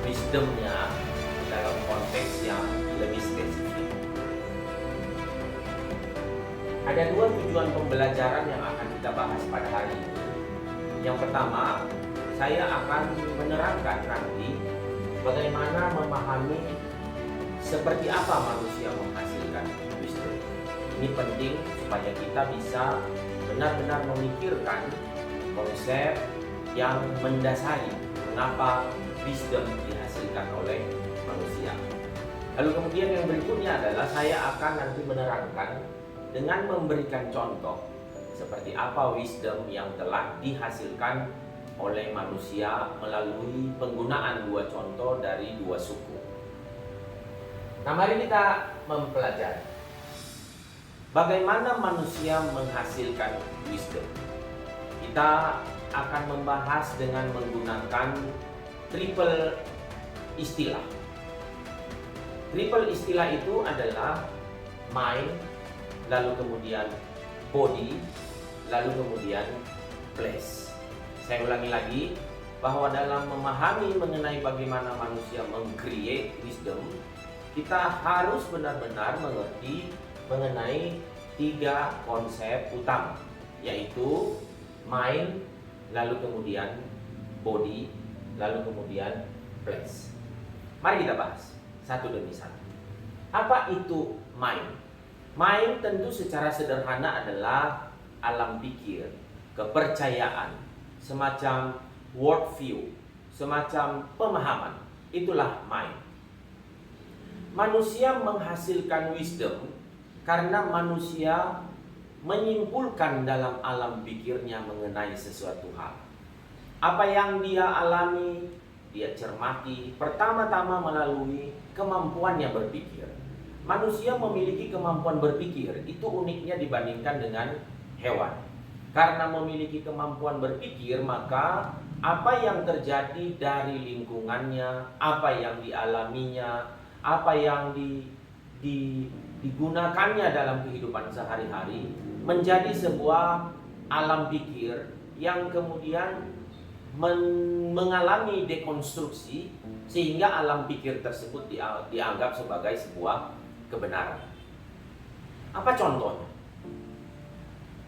wisdomnya dalam konteks yang lebih spesifik. Ada dua tujuan pembelajaran yang akan kita bahas pada hari ini. Yang pertama, saya akan menerangkan nanti bagaimana memahami seperti apa manusia menghasilkan wisdom. Ini penting supaya kita bisa benar-benar memikirkan konsep yang mendasari mengapa wisdom dihasilkan oleh manusia. Lalu kemudian yang berikutnya adalah saya akan nanti menerangkan dengan memberikan contoh seperti apa wisdom yang telah dihasilkan oleh manusia melalui penggunaan dua contoh dari dua suku. Nah, mari kita mempelajari bagaimana manusia menghasilkan wisdom. Kita akan membahas dengan menggunakan triple istilah. Triple istilah itu adalah mind, lalu kemudian body, lalu kemudian place. Saya ulangi lagi, bahwa dalam memahami mengenai bagaimana manusia meng-create wisdom, kita harus benar-benar mengerti mengenai tiga konsep utama, yaitu mind, lalu kemudian body, lalu kemudian place. Mari kita bahas satu demi satu. Apa itu mind? Mind tentu secara sederhana adalah alam pikir, kepercayaan, semacam worldview, semacam pemahaman. Itulah mind. Manusia menghasilkan wisdom karena manusia menyimpulkan dalam alam pikirnya mengenai sesuatu hal. Apa yang dia alami, dia cermati pertama-tama melalui kemampuannya berpikir. Manusia memiliki kemampuan berpikir, itu uniknya dibandingkan dengan hewan. Karena memiliki kemampuan berpikir, maka apa yang terjadi dari lingkungannya, apa yang dialaminya, apa yang digunakannya dalam kehidupan sehari-hari menjadi sebuah alam pikir yang kemudian mengalami dekonstruksi sehingga alam pikir tersebut dianggap sebagai sebuah kebenaran. Apa contohnya?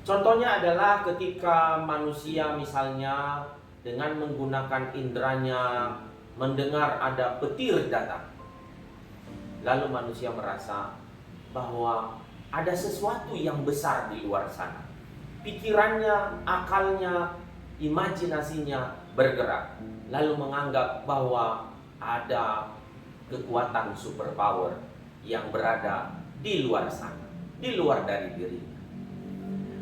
Contohnya adalah ketika manusia misalnya dengan menggunakan inderanya mendengar ada petir datang. Lalu manusia merasa bahwa ada sesuatu yang besar di luar sana. Pikirannya, akalnya, imajinasinya bergerak. Lalu menganggap bahwa ada kekuatan superpower yang berada di luar sana, di luar dari dirinya.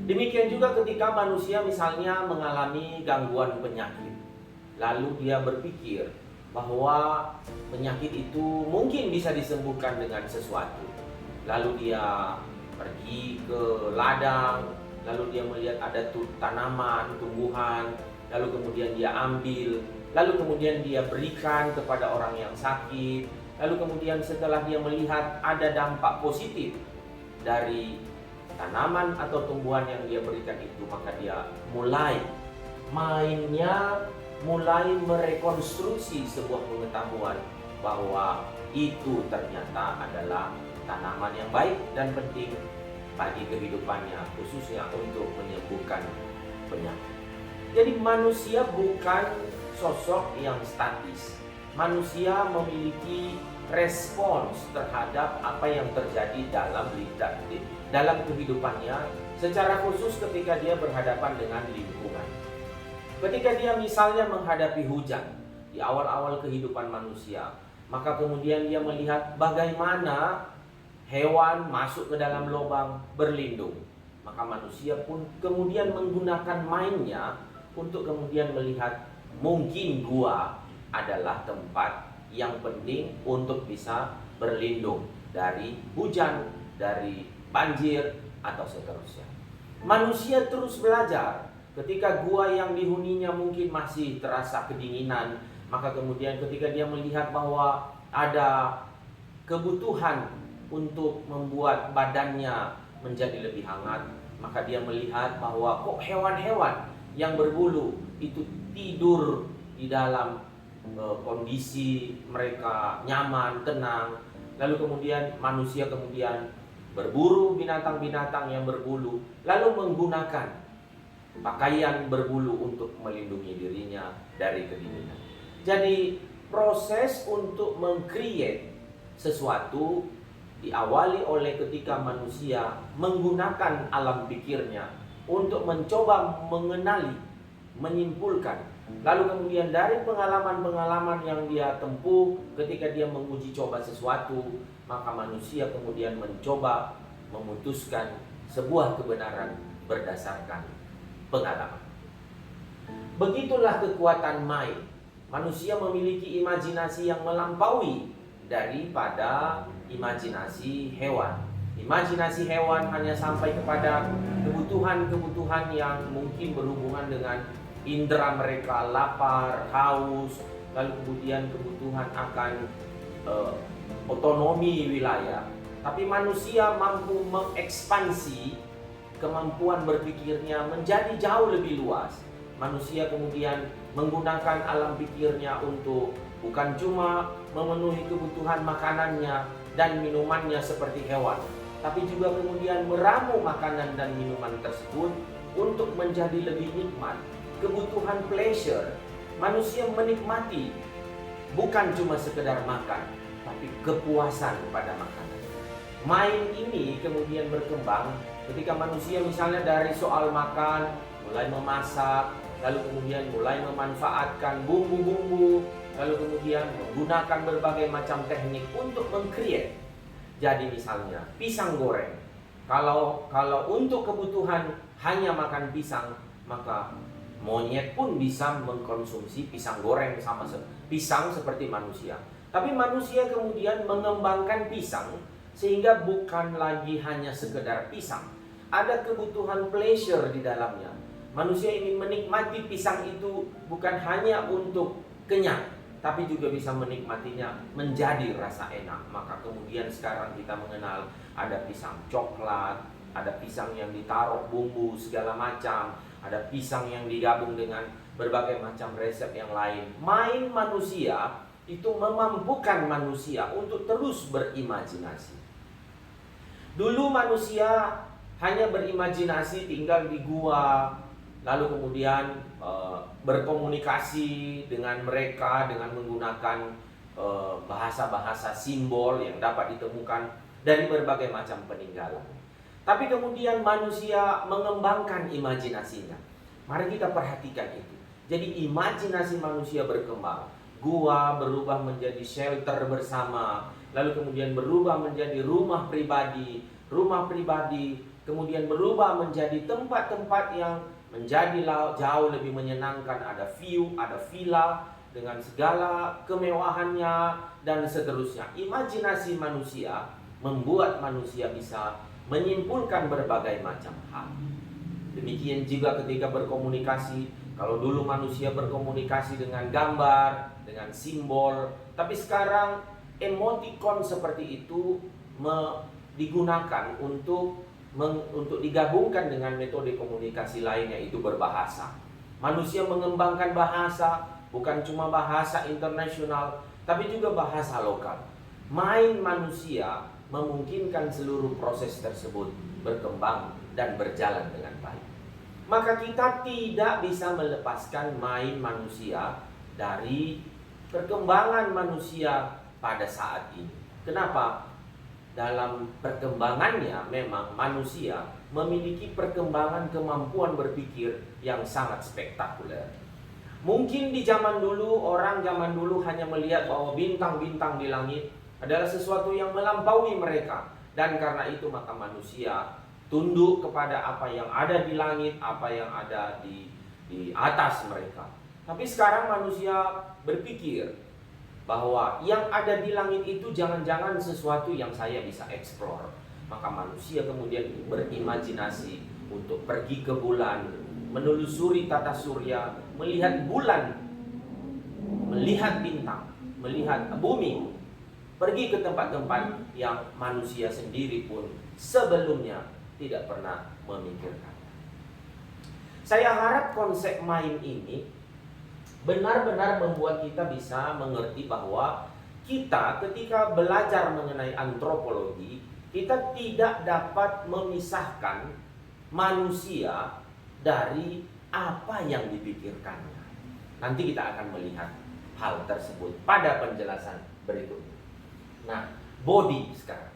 Demikian juga ketika manusia misalnya mengalami gangguan penyakit. Lalu dia berpikir bahwa penyakit itu mungkin bisa disembuhkan dengan sesuatu. Lalu dia pergi ke ladang, lalu dia melihat ada tanaman, tumbuhan, lalu kemudian dia ambil, lalu kemudian dia berikan kepada orang yang sakit, lalu kemudian setelah dia melihat ada dampak positif dari tanaman atau tumbuhan yang dia berikan itu, maka dia mulai mulai merekonstruksi sebuah pengetahuan bahwa itu ternyata adalah tanaman yang baik dan penting bagi kehidupannya, khususnya untuk menyembuhkan penyakit. Jadi manusia bukan sosok yang statis. Manusia memiliki respons terhadap apa yang terjadi dalam kehidupannya, secara khusus ketika dia berhadapan dengan lingkungan. Ketika dia misalnya menghadapi hujan di awal-awal kehidupan manusia, maka kemudian dia melihat bagaimana hewan masuk ke dalam lubang berlindung. Maka manusia pun kemudian menggunakan mindnya untuk kemudian melihat mungkin gua adalah tempat yang penting untuk bisa berlindung dari hujan, dari banjir, atau seterusnya. Manusia terus belajar. Ketika gua yang dihuninya mungkin masih terasa kedinginan, maka kemudian ketika dia melihat bahwa ada kebutuhan untuk membuat badannya menjadi lebih hangat, maka dia melihat bahwa kok hewan-hewan yang berbulu itu tidur di dalam kondisi mereka nyaman, tenang. Lalu kemudian manusia kemudian berburu binatang-binatang yang berbulu, lalu menggunakan pakaian berbulu untuk melindungi dirinya dari kedinginan. Jadi proses untuk meng-create sesuatu diawali oleh ketika manusia menggunakan alam pikirnya untuk mencoba mengenali, menyimpulkan. Lalu kemudian dari pengalaman-pengalaman yang dia tempuh ketika dia menguji coba sesuatu, maka manusia kemudian mencoba memutuskan sebuah kebenaran berdasarkan pengalaman. Begitulah kekuatan mind. Manusia memiliki imajinasi yang melampaui daripada imajinasi hewan. Imajinasi hewan hanya sampai kepada kebutuhan-kebutuhan yang mungkin berhubungan dengan indera mereka, lapar, haus, lalu kemudian kebutuhan akan otonomi wilayah. Tapi manusia mampu mengekspansi kemampuan berpikirnya menjadi jauh lebih luas. Manusia kemudian menggunakan alam pikirnya untuk bukan cuma memenuhi kebutuhan makanannya dan minumannya seperti hewan, tapi juga kemudian meramu makanan dan minuman tersebut untuk menjadi lebih nikmat. Kebutuhan pleasure, manusia menikmati bukan cuma sekedar makan, tapi kepuasan pada makanan. Mind ini kemudian berkembang ketika manusia misalnya dari soal makan, mulai memasak, lalu kemudian mulai memanfaatkan bumbu-bumbu, lalu kemudian menggunakan berbagai macam teknik untuk meng-create. Jadi misalnya pisang goreng. Kalau untuk kebutuhan hanya makan pisang, maka monyet pun bisa mengkonsumsi pisang goreng sama pisang seperti manusia. Tapi manusia kemudian mengembangkan pisang sehingga bukan lagi hanya sekedar pisang. Ada kebutuhan pleasure di dalamnya. Manusia ingin menikmati pisang itu bukan hanya untuk kenyang, tapi juga bisa menikmatinya menjadi rasa enak. Maka kemudian sekarang kita mengenal ada pisang coklat, ada pisang yang ditaruh bumbu segala macam, ada pisang yang digabung dengan berbagai macam resep yang lain. Main manusia itu memampukan manusia untuk terus berimajinasi. Dulu manusia hanya berimajinasi tinggal di gua, lalu kemudian berkomunikasi dengan mereka dengan menggunakan bahasa-bahasa simbol yang dapat ditemukan dari berbagai macam peninggalan. Tapi kemudian manusia mengembangkan imajinasinya. Mari kita perhatikan itu. Jadi imajinasi manusia berkembang. Gua berubah menjadi shelter bersama, lalu kemudian berubah menjadi rumah pribadi kemudian berubah menjadi tempat-tempat yang menjadi jauh lebih menyenangkan. Ada view, ada villa dengan segala kemewahannya dan seterusnya. Imajinasi manusia membuat manusia bisa menyimpulkan berbagai macam hal. Demikian juga ketika berkomunikasi. Kalau dulu manusia berkomunikasi dengan gambar, dengan simbol, tapi sekarang emoticon seperti itu digunakan untuk digabungkan dengan metode komunikasi lainnya, itu berbahasa. Manusia mengembangkan bahasa, bukan cuma bahasa internasional, tapi juga bahasa lokal. Main manusia memungkinkan seluruh proses tersebut berkembang dan berjalan dengan baik. Maka kita tidak bisa melepaskan main manusia dari perkembangan manusia pada saat ini. Kenapa? Dalam perkembangannya memang manusia memiliki perkembangan kemampuan berpikir yang sangat spektakuler. Mungkin di zaman dulu, orang zaman dulu hanya melihat bahwa bintang-bintang di langit adalah sesuatu yang melampaui mereka. Dan karena itu maka manusia tunduk kepada apa yang ada di langit, apa yang ada di atas mereka. Tapi sekarang manusia berpikir bahwa yang ada di langit itu jangan-jangan sesuatu yang saya bisa explore. Maka manusia kemudian berimajinasi untuk pergi ke bulan, menelusuri tata surya, melihat bulan, melihat bintang, melihat bumi, pergi ke tempat-tempat yang manusia sendiri pun sebelumnya tidak pernah memikirkan. Saya harap konsep main ini benar-benar membuat kita bisa mengerti bahwa kita ketika belajar mengenai antropologi, kita tidak dapat memisahkan manusia dari apa yang dipikirkannya. Nanti kita akan melihat hal tersebut pada penjelasan berikutnya. Nah, body sekarang.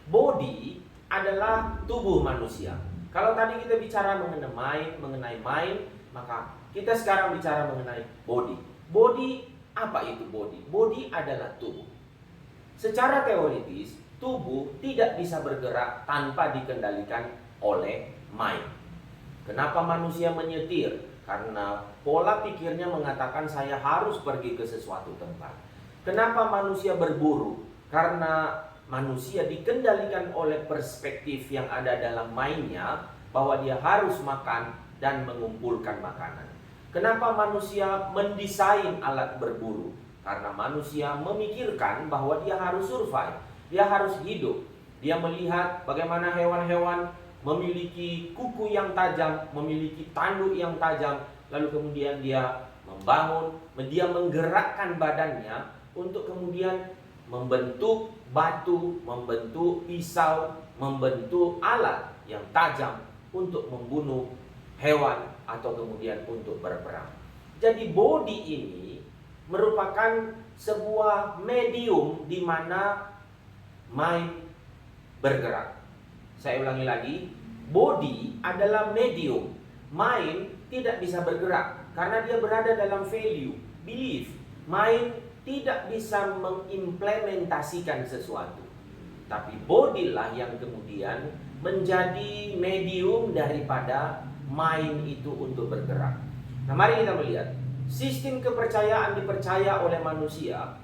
Body adalah tubuh manusia. Kalau tadi kita bicara mengenai mind, maka kita sekarang bicara mengenai body. Body, apa itu body? Body adalah tubuh. Secara teoritis, tubuh tidak bisa bergerak tanpa dikendalikan oleh mind. Kenapa manusia menyetir? Karena pola pikirnya mengatakan saya harus pergi ke sesuatu tempat. Kenapa manusia berburu? Karena manusia dikendalikan oleh perspektif yang ada dalam mindnya bahwa dia harus makan dan mengumpulkan makanan. Kenapa manusia mendesain alat berburu? Karena manusia memikirkan bahwa dia harus survive, dia harus hidup. Dia melihat bagaimana hewan-hewan memiliki kuku yang tajam, memiliki tanduk yang tajam, lalu kemudian dia menggerakkan badannya untuk kemudian membentuk batu, membentuk pisau, membentuk alat yang tajam untuk membunuh hewan atau kemudian untuk berperang. Jadi body ini merupakan sebuah medium di mana mind bergerak. Saya ulangi lagi, body adalah medium. Mind tidak bisa bergerak karena dia berada dalam value, belief. Mind tidak bisa mengimplementasikan sesuatu. Tapi body lah yang kemudian menjadi medium daripada mind itu untuk bergerak. Nah, mari kita melihat sistem kepercayaan dipercaya oleh manusia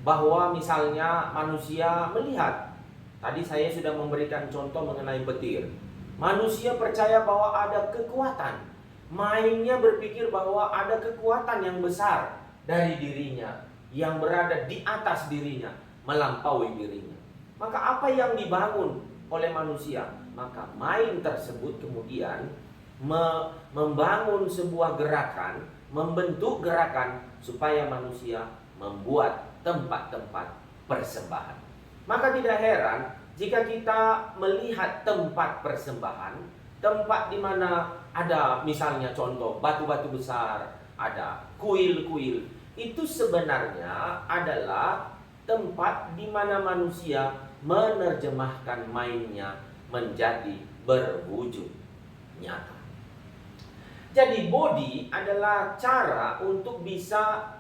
bahwa misalnya manusia melihat, tadi saya sudah memberikan contoh mengenai petir. Manusia percaya bahwa ada kekuatan. Mindnya berpikir bahwa ada kekuatan yang besar dari dirinya, yang berada di atas dirinya, melampaui dirinya. Maka apa yang dibangun oleh manusia? Maka mind tersebut kemudian membangun sebuah gerakan, membentuk gerakan supaya manusia membuat tempat-tempat persembahan. Maka tidak heran jika kita melihat tempat persembahan, tempat di mana ada misalnya contoh batu-batu besar, ada kuil-kuil, itu sebenarnya adalah tempat di mana manusia menerjemahkan mindnya menjadi berwujud nyata. Jadi body adalah cara untuk bisa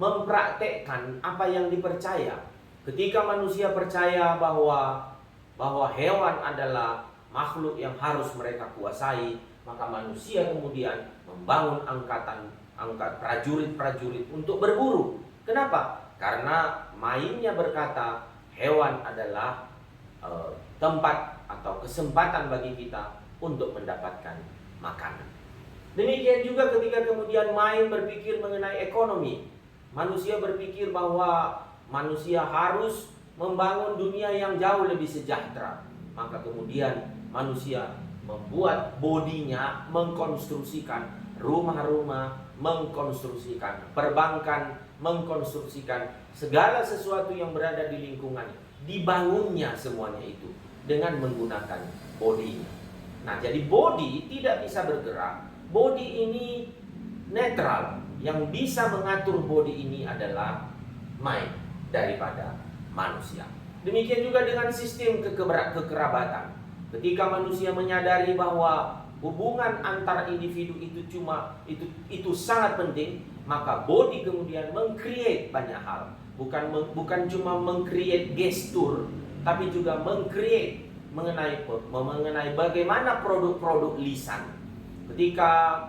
mempraktekkan apa yang dipercaya. Ketika manusia percaya bahwa hewan adalah makhluk yang harus mereka kuasai, maka manusia kemudian membangun angkat prajurit-prajurit untuk berburu. Kenapa? Karena mindnya berkata hewan adalah tempat atau kesempatan bagi kita untuk mendapatkan makanan. Demikian juga ketika kemudian mind berpikir mengenai ekonomi, manusia berpikir bahwa manusia harus membangun dunia yang jauh lebih sejahtera. Maka kemudian manusia membuat bodinya, mengkonstruksikan rumah-rumah, mengkonstruksikan perbankan, mengkonstruksikan segala sesuatu yang berada di lingkungannya. Dibangunnya semuanya itu dengan menggunakan bodinya. Nah, jadi body tidak bisa bergerak. Body ini netral. Yang bisa mengatur body ini adalah mind daripada manusia. Demikian juga dengan sistem kekerabatan. Ketika manusia menyadari bahwa hubungan antar individu itu sangat penting, maka body kemudian meng-create banyak hal. Bukan cuma meng-create gestur, tapi juga meng-create mengenai bagaimana produk-produk lisan. Ketika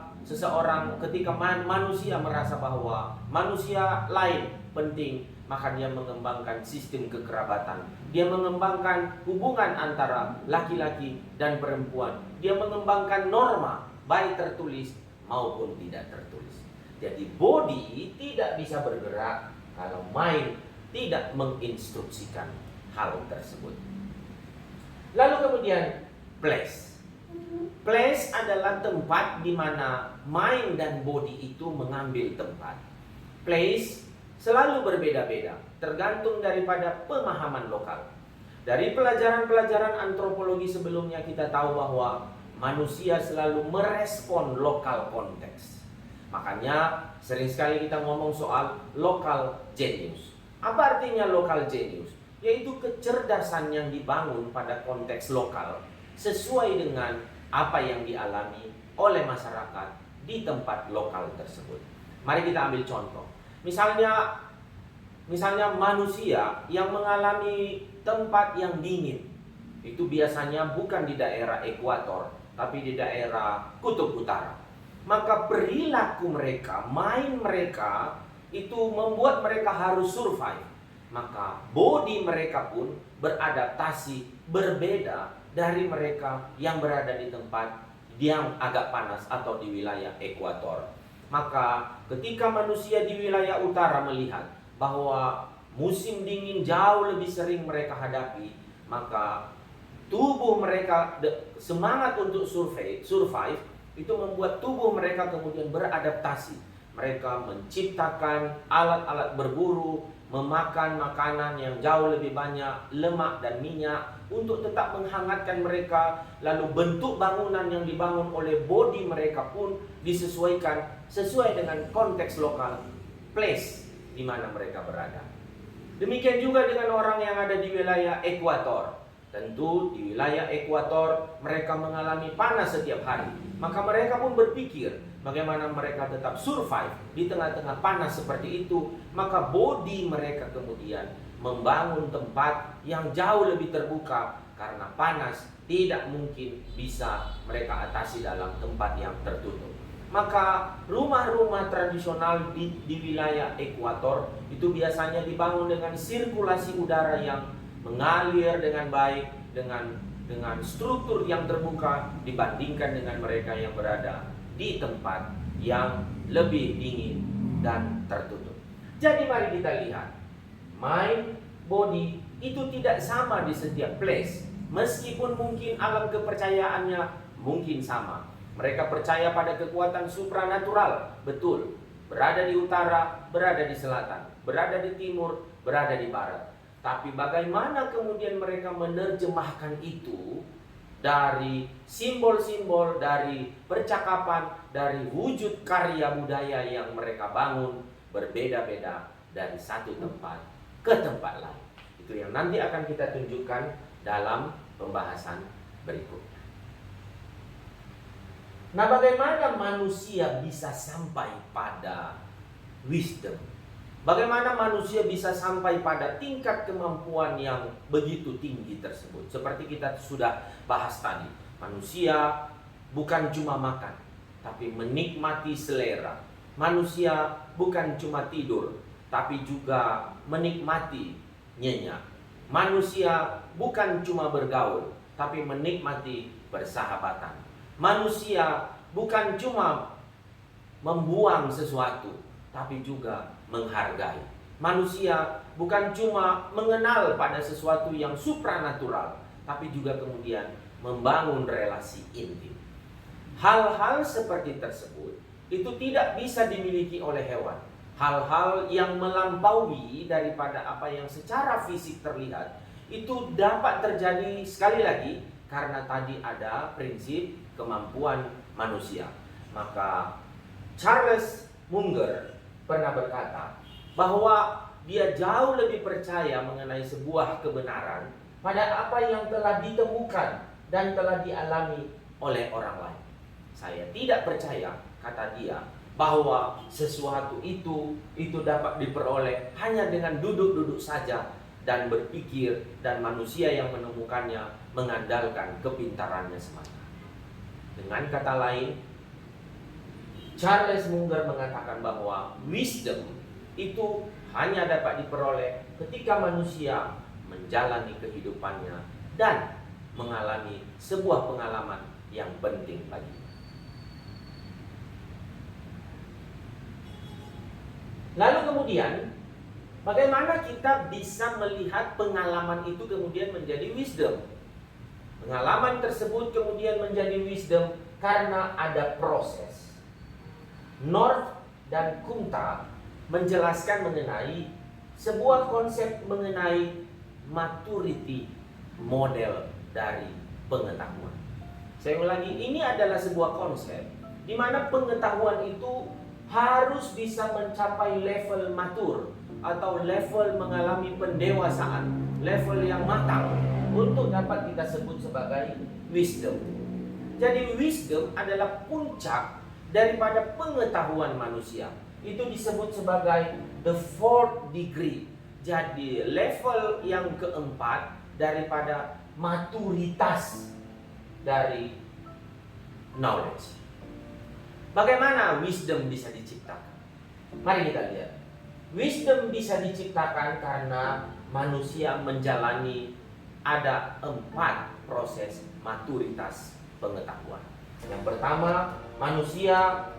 manusia merasa bahwa manusia lain penting, maka dia mengembangkan sistem kekerabatan. Dia mengembangkan hubungan antara laki-laki dan perempuan. Dia mengembangkan norma, baik tertulis maupun tidak tertulis. Jadi body tidak bisa bergerak kalau mind tidak menginstruksikan hal tersebut. Lalu kemudian place. Place adalah tempat di mana mind dan body itu mengambil tempat. Place selalu berbeda-beda, tergantung daripada pemahaman lokal. Dari pelajaran-pelajaran antropologi sebelumnya kita tahu bahwa manusia selalu merespon lokal konteks. Makanya sering sekali kita ngomong soal local genius. Apa artinya local genius? Yaitu kecerdasan yang dibangun pada konteks lokal sesuai dengan apa yang dialami oleh masyarakat di tempat lokal tersebut. Mari kita ambil contoh. Misalnya manusia yang mengalami tempat yang dingin, itu biasanya bukan di daerah ekuator, tapi di daerah kutub utara. Maka perilaku mereka, main mereka itu membuat mereka harus survive. Maka body mereka pun beradaptasi berbeda dari mereka yang berada di tempat yang agak panas atau di wilayah ekuator. Maka ketika manusia di wilayah utara melihat bahwa musim dingin jauh lebih sering mereka hadapi, maka tubuh mereka semangat untuk survive itu membuat tubuh mereka kemudian beradaptasi. Mereka menciptakan alat-alat berburu, memakan makanan yang jauh lebih banyak lemak dan minyak untuk tetap menghangatkan mereka. Lalu bentuk bangunan yang dibangun oleh body mereka pun disesuaikan sesuai dengan konteks lokal, place di mana mereka berada. Demikian juga dengan orang yang ada di wilayah ekuator. Tentu di wilayah ekuator mereka mengalami panas setiap hari. Maka mereka pun berpikir bagaimana mereka tetap survive di tengah-tengah panas seperti itu. Maka body mereka kemudian membangun tempat yang jauh lebih terbuka, karena panas tidak mungkin bisa mereka atasi dalam tempat yang tertutup. Maka rumah-rumah tradisional di wilayah ekuator itu biasanya dibangun dengan sirkulasi udara yang mengalir dengan baik, dengan struktur yang terbuka dibandingkan dengan mereka yang berada di tempat yang lebih dingin dan tertutup. Jadi mari kita lihat, mind, body itu tidak sama di setiap place. Meskipun mungkin alam kepercayaannya mungkin sama. Mereka percaya pada kekuatan supranatural, betul. Berada di utara, berada di selatan, berada di timur, berada di barat. Tapi bagaimana kemudian mereka menerjemahkan itu dari simbol-simbol, dari percakapan, dari wujud karya budaya yang mereka bangun berbeda-beda dari satu tempat ke tempat lain. Itu yang nanti akan kita tunjukkan dalam pembahasan berikut. Nah, bagaimana manusia bisa sampai pada wisdom? Bagaimana manusia bisa sampai pada tingkat kemampuan yang begitu tinggi tersebut? Seperti kita sudah bahas tadi, manusia bukan cuma makan, tapi menikmati selera. Manusia bukan cuma tidur, tapi juga menikmati nyenyak. Manusia bukan cuma bergaul, tapi menikmati persahabatan. Manusia bukan cuma membuang sesuatu, tapi juga menghargai. Manusia bukan cuma mengenal pada sesuatu yang supranatural, tapi juga kemudian membangun relasi intim. Hal-hal seperti tersebut itu tidak bisa dimiliki oleh hewan. Hal-hal yang melampaui daripada apa yang secara fisik terlihat itu dapat terjadi sekali lagi karena tadi ada prinsip kemampuan manusia. Maka Charles Munger pernah berkata bahwa dia jauh lebih percaya mengenai sebuah kebenaran pada apa yang telah ditemukan dan telah dialami oleh orang lain. Saya tidak percaya, kata dia, bahwa sesuatu itu dapat diperoleh hanya dengan duduk-duduk saja dan berpikir, dan manusia yang menemukannya mengandalkan kepintarannya semata. Dengan kata lain, Charles Munger mengatakan bahwa wisdom itu hanya dapat diperoleh ketika manusia menjalani kehidupannya dan mengalami sebuah pengalaman yang penting baginya. Lalu kemudian, bagaimana kita bisa melihat pengalaman itu kemudian menjadi wisdom? Pengalaman tersebut kemudian menjadi wisdom karena ada proses. North dan Kunta menjelaskan mengenai sebuah konsep mengenai maturity model dari pengetahuan. Saya ulangi, ini adalah sebuah konsep di mana pengetahuan itu harus bisa mencapai level matur atau level mengalami pendewasaan, level yang matang untuk dapat kita sebut sebagai wisdom. Jadi wisdom adalah puncak daripada pengetahuan manusia. Itu disebut sebagai the fourth degree. Jadi level yang keempat daripada maturitas dari knowledge. Bagaimana wisdom bisa diciptakan? Mari kita lihat. Wisdom bisa diciptakan karena manusia menjalani ada 4 proses maturitas pengetahuan. Yang pertama, manusia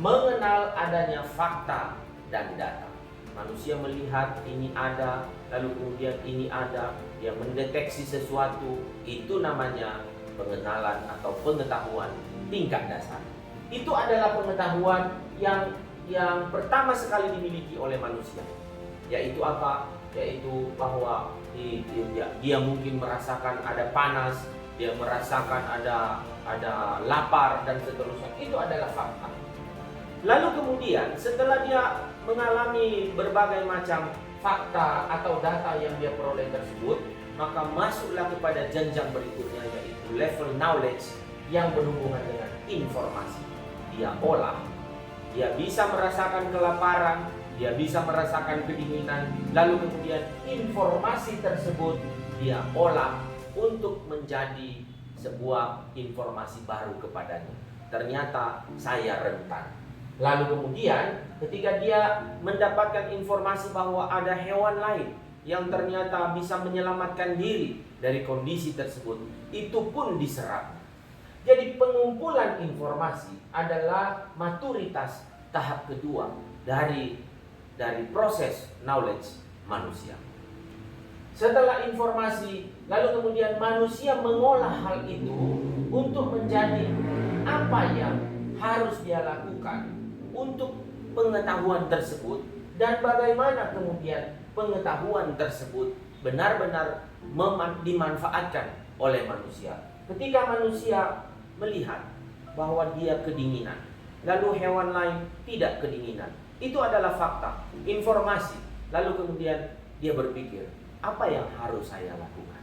mengenal adanya fakta dan data. Manusia melihat ini ada, lalu kemudian ini ada, dia mendeteksi sesuatu, itu namanya pengenalan atau pengetahuan tingkat dasar. Itu adalah pengetahuan yang pertama sekali dimiliki oleh manusia. Yaitu apa? Yaitu bahwa dia mungkin merasakan ada panas, dia merasakan ada lapar dan seterusnya. Itu adalah fakta. Lalu kemudian setelah dia mengalami berbagai macam fakta atau data yang dia peroleh tersebut, maka masuklah kepada jenjang berikutnya, yaitu level knowledge yang berhubungan dengan informasi. Dia olah, dia bisa merasakan kelaparan, dia bisa merasakan kedinginan, lalu kemudian informasi tersebut dia olah untuk menjadi sebuah informasi baru kepadanya. Ternyata saya rentan. Lalu kemudian ketika dia mendapatkan informasi bahwa ada hewan lain yang ternyata bisa menyelamatkan diri dari kondisi tersebut, itu pun diserap. Jadi pengumpulan informasi adalah maturitas tahap kedua dari proses knowledge manusia. Setelah informasi, lalu kemudian manusia mengolah hal itu untuk menjadi apa yang harus dia lakukan untuk pengetahuan tersebut, dan bagaimana kemudian pengetahuan tersebut benar-benar dimanfaatkan oleh manusia. Ketika manusia melihat bahwa dia kedinginan, lalu hewan lain tidak kedinginan, itu adalah fakta, informasi. Lalu kemudian dia berpikir, apa yang harus saya lakukan?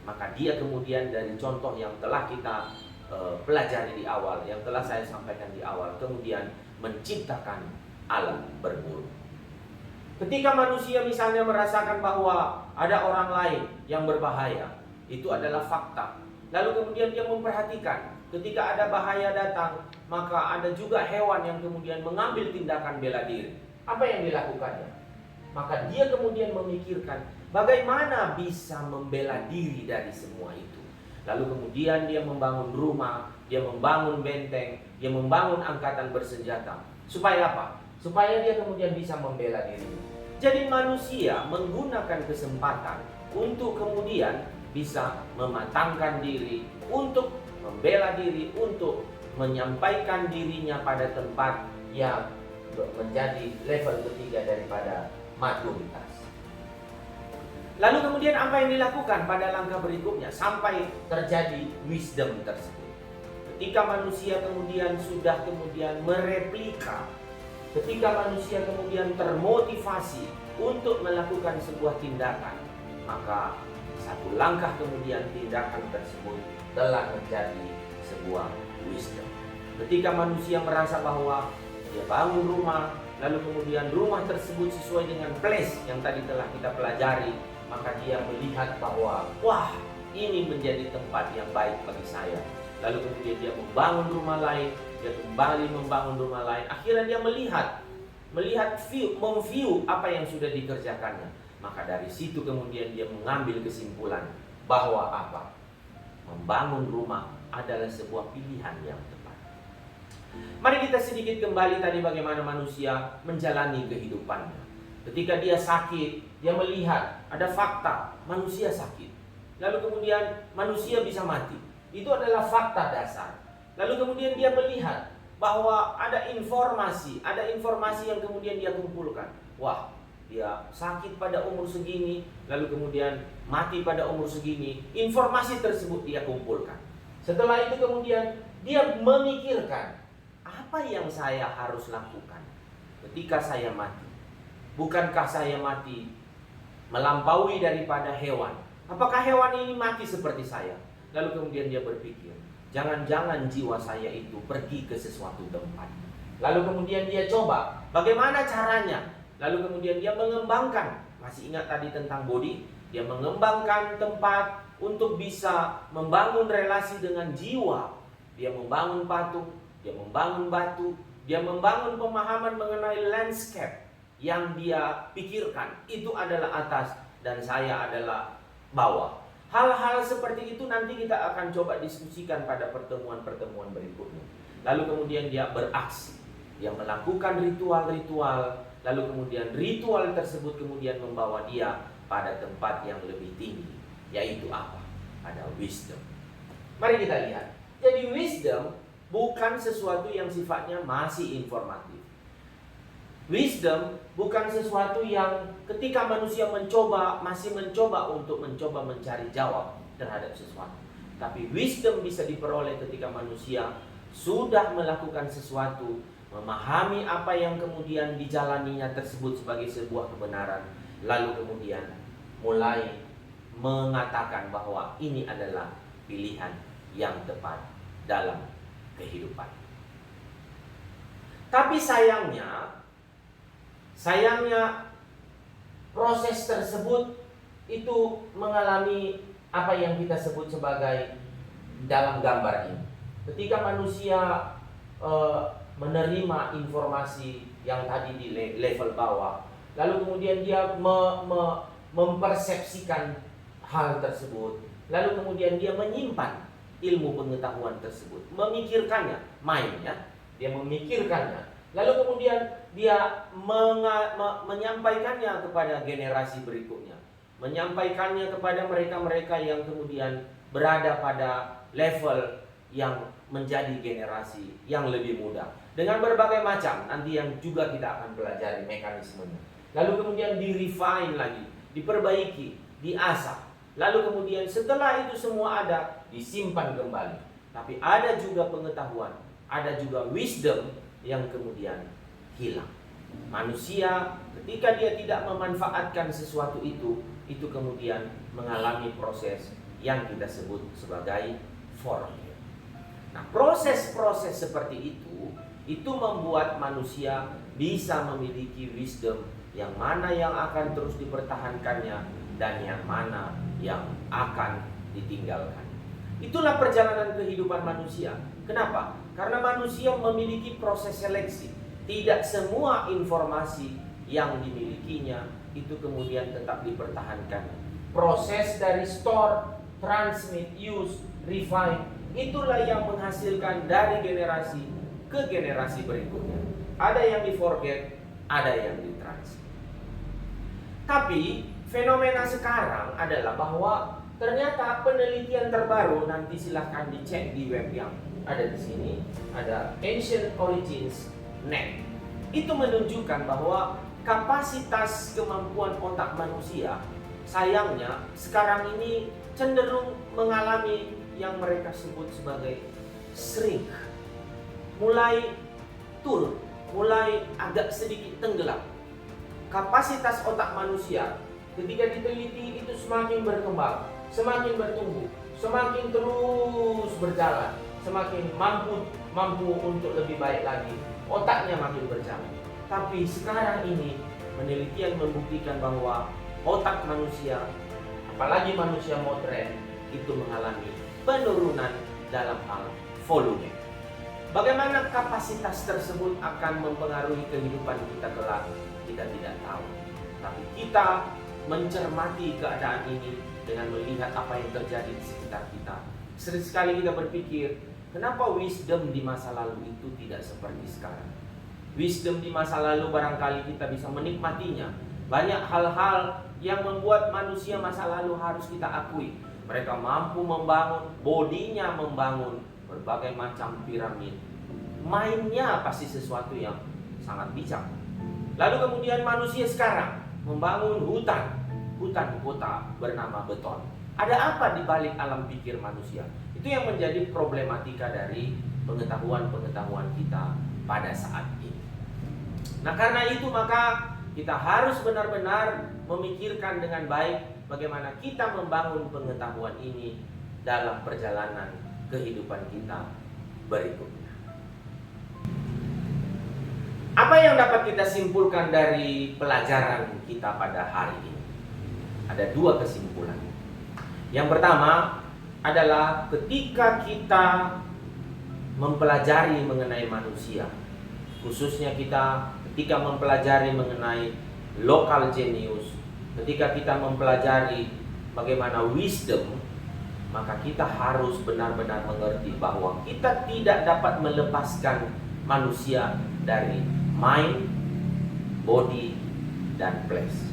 Maka dia kemudian dari contoh yang telah kita pelajari di awal, yang telah saya sampaikan di awal, kemudian menciptakan alat berburu. Ketika manusia misalnya merasakan bahwa ada orang lain yang berbahaya, itu adalah fakta. Lalu kemudian dia memperhatikan, ketika ada bahaya datang, maka ada juga hewan yang kemudian mengambil tindakan bela diri. Apa yang dilakukannya? Maka dia kemudian memikirkan, bagaimana bisa membela diri dari semua itu. Lalu kemudian dia membangun rumah, dia membangun benteng, dia membangun angkatan bersenjata. Supaya apa? Supaya dia kemudian bisa membela dirinya. Jadi manusia menggunakan kesempatan untuk kemudian bisa mematangkan diri, untuk membela diri, untuk menyampaikan dirinya pada tempat yang menjadi level ketiga daripada maturitas. Lalu kemudian apa yang dilakukan pada langkah berikutnya sampai terjadi wisdom tersebut? Ketika manusia kemudian sudah kemudian mereplika, ketika manusia kemudian termotivasi untuk melakukan sebuah tindakan, maka satu langkah kemudian tindakan tersebut telah menjadi sebuah wisdom. Ketika manusia merasa bahwa dia bangun rumah, lalu kemudian rumah tersebut sesuai dengan place yang tadi telah kita pelajari, maka dia melihat bahwa wah, ini menjadi tempat yang baik bagi saya. Lalu kemudian dia membangun rumah lain, dia kembali membangun rumah lain. Akhirnya dia melihat memview apa yang sudah dikerjakannya. Maka dari situ kemudian dia mengambil kesimpulan bahwa apa? Membangun rumah adalah sebuah pilihan yang tepat. Mari kita sedikit kembali tadi bagaimana manusia menjalani kehidupannya. Ketika dia sakit, dia melihat ada fakta manusia sakit. lalu kemudian manusia bisa mati. Itu adalah fakta dasar. Lalu kemudian dia melihat bahwa ada informasi yang kemudian dia kumpulkan. Wah, dia sakit pada umur segini, lalu kemudian mati pada umur segini. Informasi tersebut dia kumpulkan. Setelah itu kemudian dia memikirkan, apa yang saya harus lakukan ketika saya mati? Bukankah saya mati melampaui daripada hewan? Apakah hewan ini mati seperti saya? Lalu kemudian dia berpikir, jangan-jangan jiwa saya itu pergi ke sesuatu tempat. Lalu kemudian dia coba, bagaimana caranya? Lalu kemudian dia mengembangkan, masih ingat tadi tentang body? Dia mengembangkan tempat untuk bisa membangun relasi dengan jiwa. Dia membangun patung, dia membangun batu, dia membangun pemahaman mengenai landscape yang dia pikirkan. Itu adalah atas dan saya adalah bawah. Hal-hal seperti itu nanti kita akan coba diskusikan pada pertemuan-pertemuan berikutnya. Lalu kemudian dia beraksi. Dia melakukan ritual-ritual. Lalu kemudian ritual tersebut kemudian membawa dia pada tempat yang lebih tinggi. Yaitu apa? Ada wisdom. Mari kita lihat. Jadi wisdom bukan sesuatu yang sifatnya masih informatif. Wisdom bukan sesuatu yang ketika manusia masih mencoba untuk mencari jawab terhadap sesuatu. Tapi wisdom bisa diperoleh ketika manusia sudah melakukan sesuatu, memahami apa yang kemudian dijalaninya tersebut sebagai sebuah kebenaran, lalu kemudian mulai mengatakan bahwa ini adalah pilihan yang tepat dalam kehidupan. Tapi sayangnya proses tersebut itu mengalami apa yang kita sebut sebagai dalam gambar ini. Ketika manusia menerima informasi yang tadi di level bawah, lalu kemudian dia mempersepsikan hal tersebut, lalu kemudian dia menyimpan ilmu pengetahuan tersebut, memikirkannya, dia memikirkannya. Lalu kemudian dia menyampaikannya kepada generasi berikutnya, menyampaikannya kepada mereka-mereka yang kemudian berada pada level yang menjadi generasi yang lebih muda. Dengan berbagai macam, nanti yang juga kita akan pelajari mekanismenya. Lalu kemudian di-refine lagi, diperbaiki, diasah. Lalu kemudian setelah itu semua ada, disimpan kembali. Tapi ada juga pengetahuan, ada juga wisdom yang kemudian hilang. Manusia ketika dia tidak memanfaatkan sesuatu itu kemudian mengalami proses yang kita sebut sebagai forget. Nah, proses-proses seperti itu membuat manusia bisa memiliki wisdom yang mana yang akan terus dipertahankannya dan yang mana yang akan ditinggalkan. Itulah perjalanan kehidupan manusia. Kenapa? Karena manusia memiliki proses seleksi. Tidak semua informasi yang dimilikinya itu kemudian tetap dipertahankan. Proses dari store, transmit, use, refine, itulah yang menghasilkan dari generasi ke generasi berikutnya. Ada yang di-forget, ada yang di-transmit. Tapi fenomena sekarang adalah bahwa ternyata penelitian terbaru, nanti silahkan dicek di web yang ada di sini, ada Ancient Origins Net. Itu menunjukkan bahwa kapasitas kemampuan otak manusia sayangnya sekarang ini cenderung mengalami yang mereka sebut sebagai shrink. Mulai turun, mulai agak sedikit tenggelam. Kapasitas otak manusia ketika diteliti itu semakin berkembang, semakin bertumbuh, semakin terus berjalan, semakin mampu untuk lebih baik lagi. Otaknya makin berjalan. Tapi sekarang ini penelitian membuktikan bahwa otak manusia, apalagi manusia modern, itu mengalami penurunan dalam hal volume. Bagaimana kapasitas tersebut akan mempengaruhi kehidupan kita kelak, kita tidak tahu. Tapi kita mencermati keadaan ini dengan melihat apa yang terjadi di sekitar kita. Sering sekali kita berpikir, kenapa wisdom di masa lalu itu tidak seperti sekarang? Wisdom di masa lalu barangkali kita bisa menikmatinya. Banyak hal-hal yang membuat manusia masa lalu harus kita akui. Mereka mampu membangun, bodinya membangun berbagai macam piramid. Mainnya pasti sesuatu yang sangat bijak. Lalu kemudian manusia sekarang membangun hutan kota bernama beton. Ada apa di balik alam pikir manusia? Itu yang menjadi problematika dari pengetahuan kita pada saat ini. Nah, karena itu maka kita harus benar-benar memikirkan dengan baik bagaimana kita membangun pengetahuan ini dalam perjalanan kehidupan kita berikutnya. Apa yang dapat kita simpulkan dari pelajaran kita pada hari ini? Ada dua kesimpulan. Yang pertama adalah ketika kita mempelajari mengenai manusia, khususnya kita ketika mempelajari mengenai local genius, ketika kita mempelajari bagaimana wisdom, maka kita harus benar-benar mengerti bahwa kita tidak dapat melepaskan manusia dari mind, body, dan place.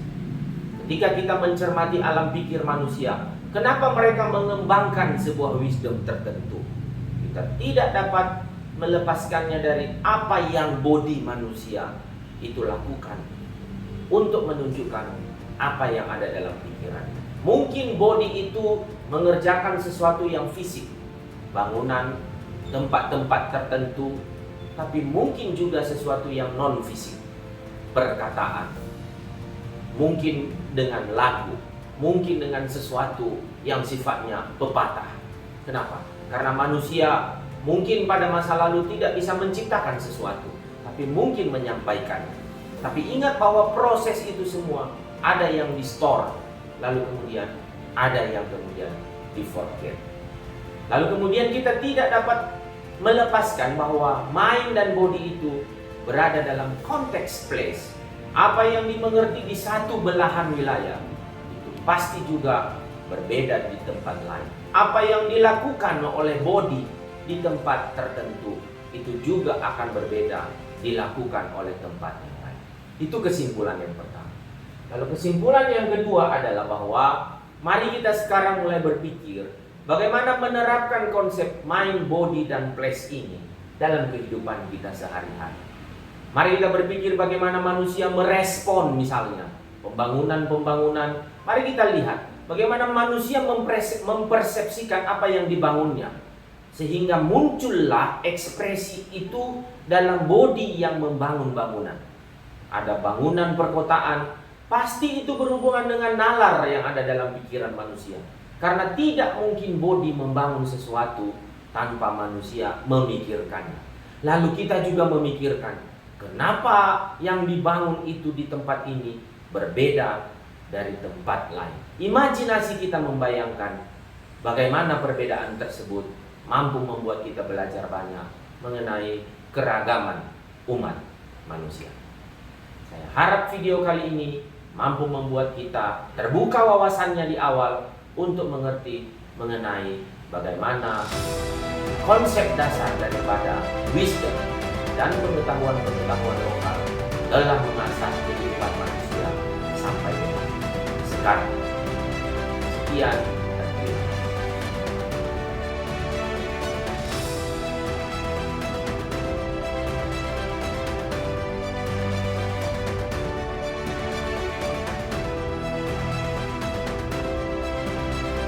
Ketika kita mencermati alam pikir manusia, kenapa mereka mengembangkan sebuah wisdom tertentu? Kita tidak dapat melepaskannya dari apa yang body manusia itu lakukan untuk menunjukkan apa yang ada dalam pikirannya. Mungkin body itu mengerjakan sesuatu yang fisik, bangunan, tempat-tempat tertentu, tapi mungkin juga sesuatu yang non-fisik, perkataan, mungkin dengan lagu, mungkin dengan sesuatu yang sifatnya pepatah. Kenapa? Karena manusia mungkin pada masa lalu tidak bisa menciptakan sesuatu, tapi mungkin menyampaikan. Tapi ingat bahwa proses itu semua ada yang di-store, lalu kemudian ada yang kemudian di-forget. Lalu kemudian kita tidak dapat melepaskan bahwa mind dan body itu berada dalam konteks place. Apa yang dimengerti di satu belahan wilayah itu pasti juga berbeda di tempat lain. Apa yang dilakukan oleh body di tempat tertentu itu juga akan berbeda dilakukan oleh tempat yang lain. Itu kesimpulan yang pertama. Lalu kesimpulan yang kedua adalah bahwa mari kita sekarang mulai berpikir bagaimana menerapkan konsep mind, body, dan place ini dalam kehidupan kita sehari-hari. Mari kita berpikir bagaimana manusia merespon misalnya pembangunan. Mari kita lihat bagaimana manusia mempersepsikan apa yang dibangunnya, sehingga muncullah ekspresi itu dalam body yang membangun bangunan. Ada bangunan perkotaan, pasti itu berhubungan dengan nalar yang ada dalam pikiran manusia. Karena tidak mungkin body membangun sesuatu tanpa manusia memikirkannya. Lalu kita juga memikirkan, kenapa yang dibangun itu di tempat ini berbeda dari tempat lain. Imajinasi kita membayangkan bagaimana perbedaan tersebut mampu membuat kita belajar banyak mengenai keragaman umat manusia. Saya harap video kali ini mampu membuat kita terbuka wawasannya di awal untuk mengerti mengenai bagaimana konsep dasar daripada wisdom dan pengetahuan-pengetahuan lokal telah mengasah kehidupan manusia sampai dengan sekarang. Sekian.